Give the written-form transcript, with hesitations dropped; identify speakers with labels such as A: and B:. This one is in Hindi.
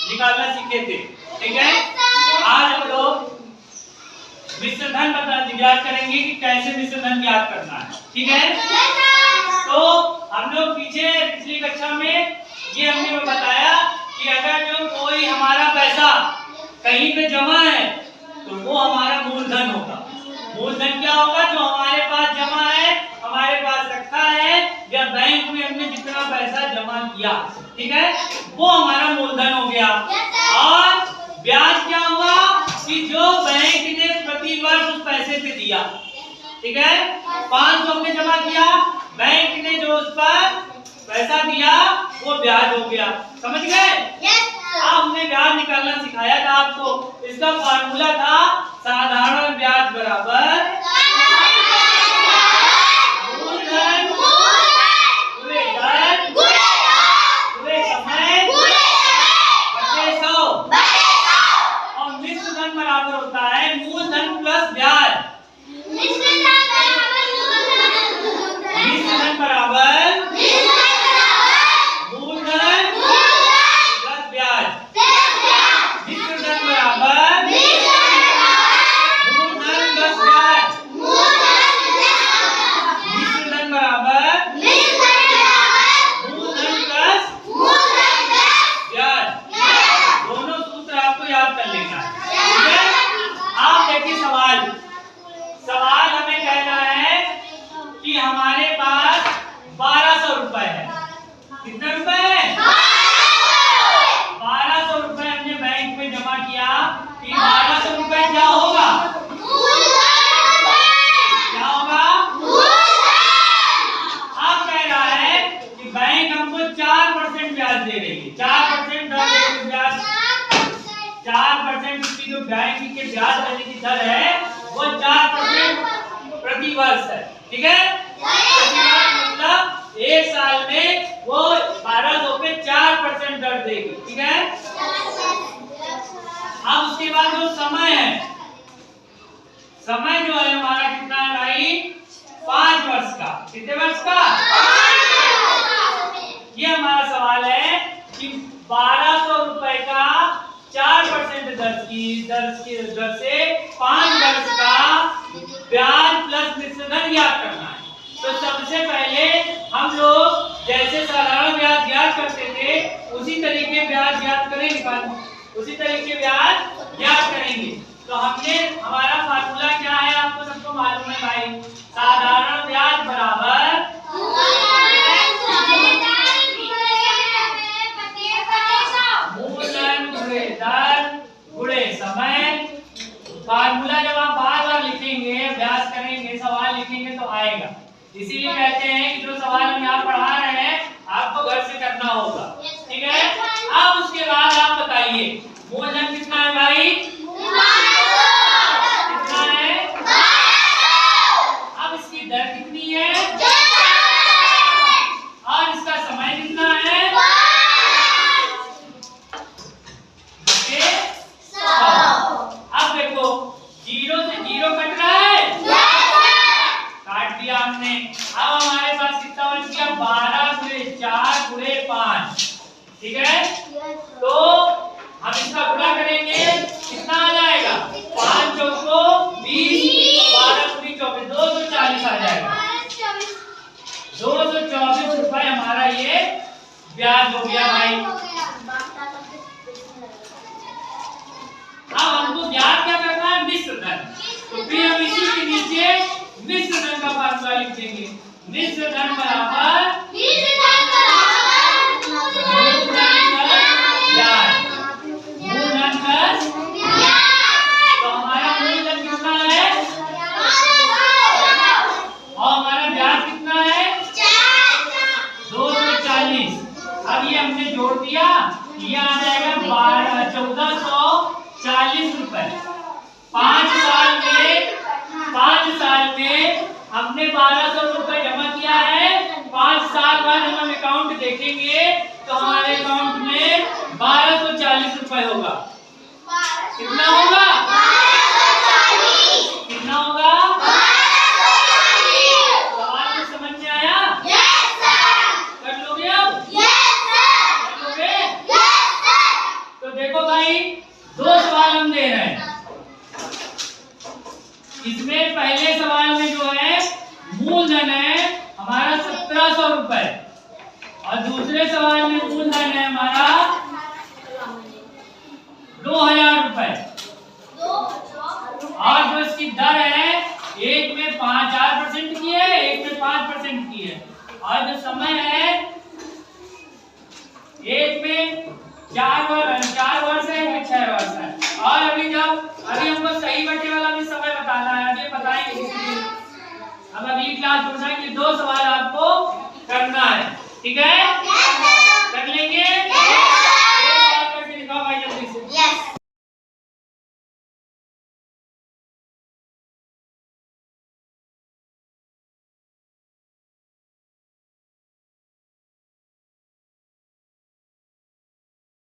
A: निकालना सीखे थे। ठीक है, आज हम लोग मिश्र धन ज्ञात करेंगे कि कैसे मिश्र धन ज्ञात करना है। ठीक है, तो हम लोग पिछली कक्षा में ये हमने बताया कि अगर जो कोई हमारा पैसा कहीं पे जमा है तो वो हमारा मूलधन होगा। मूलधन क्या होगा? जो हमारे पास जमा है, हमारे पास रखा है, या बैंक में हमने जितना पैसा जमा किया, ठीक है, वो हमारा मूलधन हो गया। और ब्याज क्या हुआ कि जो बैंक ने प्रति वर्ष उस पैसे पे दिया। ठीक है, 500 में जमा किया, बैंक ने जो उस पर पैसा दिया वो ब्याज हो गया। समझ गए? अब हमने ब्याज निकालना सिखाया था आपको। इसका फार्मूला था साधारण ब्याज बराबर मूलधन पूरे दर पूरे समय बटे 100, और मिश्र धन बराबर होता है मूलधन प्लस ब्याज। मिश्र धन बराबर मूलधन प्लस ब्याज। मिश्र धन बराबर मूलधन प्लस ब्याज। मिश्र धन बराबर मूलधन प्लस ब्याज। दोनों सूत्र आपको याद कर लेना है। ठीक है, आप देखिए सवाल हमें कहना है कि हमारे पास 1200 रुपए है। कितना रुपए है? 1200 रुपए हमने बैंक में जमा किया। 1200 रुपए क्या होगा? क्या होगा? अब कह रहा है कि बैंक हमको 4% ब्याज दे रही है। 4% दर देगी ब्याज। 4% उसकी जो बैंक के ब्याज देने की दर है वो 4% प्रति वर्ष है। ठीक है, प्रति वर्ष मतलब एक साल में वो 1200 पे 4% दर देगी। ठीक है, अब उसके बाद जो समय है, समय जो है हमारा कितना है भाई? 5 वर्ष का। कितने वर्ष का? ये हमारा सवाल है कि 1200 रुपए का 4% दर से 5 वर्ष का ब्याज प्लस मिश्र धन ज्ञात करना है। तो सबसे पहले हम लोग जैसे साधारण ब्याज ज्ञात करते थे उसी तरीके ब्याज ज्ञात करेंगे। उसी तरीके ब्याज ज्ञात करेंगे। तो हमने हमारा फार्मूला क्या है आपको सबको मालूम है भाई? साधारण ब्याज बराबर मूलधन गुणे दर गुणे समय। फार्मूला जब आप बार-बार लिखेंगे, अभ्यास करेंगे, सवाल लिखेंगे तो आएगा। इसीलिए कहते हैं कि जो सवाल हम यहाँ पढ़ा रहे हैं आपको घर से करना होगा। ठीक है, अब उसके बाद आप बताइए मूलधन कितना है भाई? कितना है? अब इसकी दर कितनी है? और इसका समय कितना है? 100। अब देखो 0 से 0 कट रहा है, काट दिया हमने। अब हमारे पास कितना बच गया? 12 गुणे 4 गुणे 5। ठीक है, तो हम इसका गुणा करेंगे, कितना आ जाएगा? 5 चौको 20, 12 गुणी 24, 240 आ जाएगा। 224 रुपए हमारा ये ब्याज हो गया भाई। अब हमको ज्ञात क्या करना है? मिश्र धन। तो फिर हम इसी के नीचे मिश्र धन का फार्मूला लिख देंगे। मिश्र धन बराबर मूलधन प्लस तो हमारा मूलधन कितना है और हमारा ब्याज कितना है? 240। अब ये हमने जोड़ दिया, ये आ जाएगा 1440 रुपए। 5 साल में हमने 1200 रुपए जमा किया है। 5 साल बाद हम अकाउंट देखेंगे तो हमारे अकाउंट में 1240 रुपए होगा। कितना होगा? कितना होगा? सवाल को समझ में आया? कर लोगे अब? कर लोगे? तो रुपए और दूसरे सवाल में मूलधन है हमारा 2000 रुपए और जो इसकी दर है एक में 4% की है, एक में 5% की है और जो समय है एक में 4 वर्ष है, एक में 6 वर्ष है। और अभी हमको सही बटे वाला भी समय बताना है, अभी बताएंगे किसी दिन। अब अगली क्लास में ये 2 सवाल आपको करना है, ठीक है।